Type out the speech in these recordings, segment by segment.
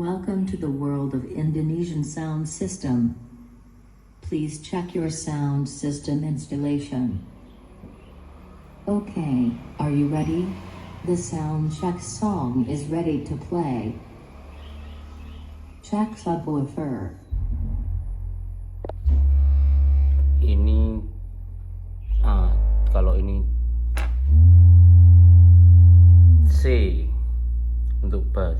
Welcome to the world of Indonesian sound system. Please check your sound system installation. Okay, are you ready? The sound check song is ready to play. Check subwoofer. Ini kalau ini C untuk bass,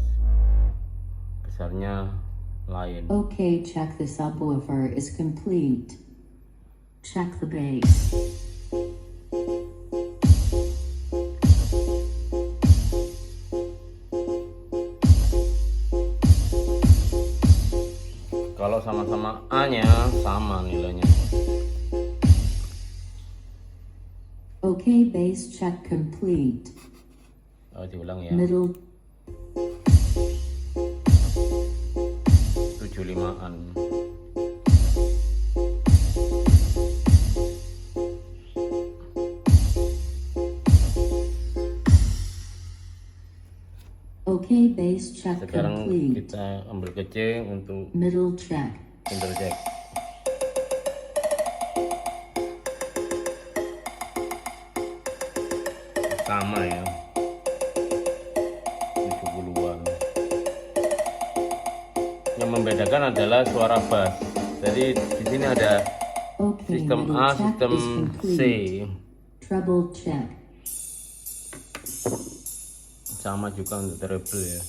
besarnya lain. Okay, check the subwoofer is complete. Check the bass. Kalau sama-sama A-nya sama nilainya. Okay, bass check complete. Oh, diulang ya. Middle 75-an. Okay, bass check Sekarang complete. kita ambil ke C untuk Middle check. middle check. Sama ya, 70-an. Yang membedakan adalah suara bass. Jadi di sini ada Okay, sistem middle A, check sistem is C. complete. Treble check. Sama juga untuk treble ya.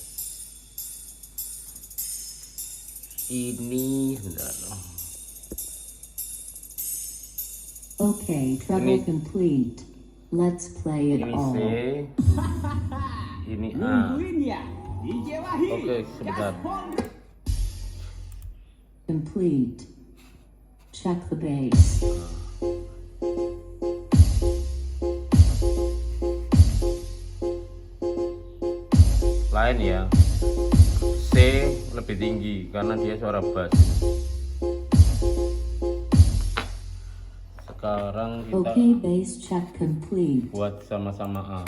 Ini sebentar. Okay, treble Ini- complete. Let's play it Ini all. C, ini A. Oke, sebentar. Complete. Check the bass. Lain ya. C lebih tinggi karena dia suara bass. Sekarang kita Okay, bass check complete. buat sama-sama A.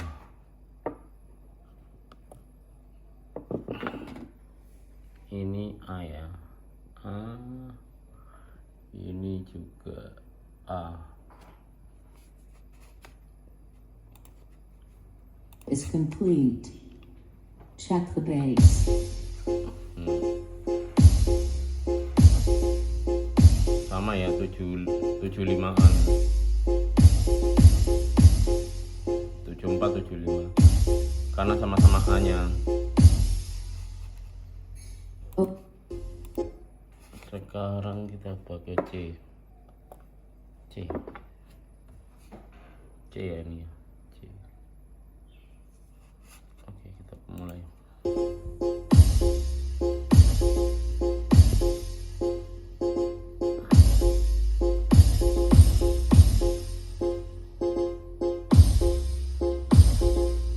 Ini A ya. A. Ini juga A. Is complete. Check the bass. Sama ya, 75-an. 74, 75. Karena sama-sama A-nya. Oh, Sekarang kita pakai C. C ya ini ya. C. Oke, kita mulai.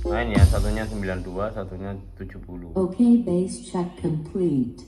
Lain ya, satunya 92, satunya 70. okay, bass check complete.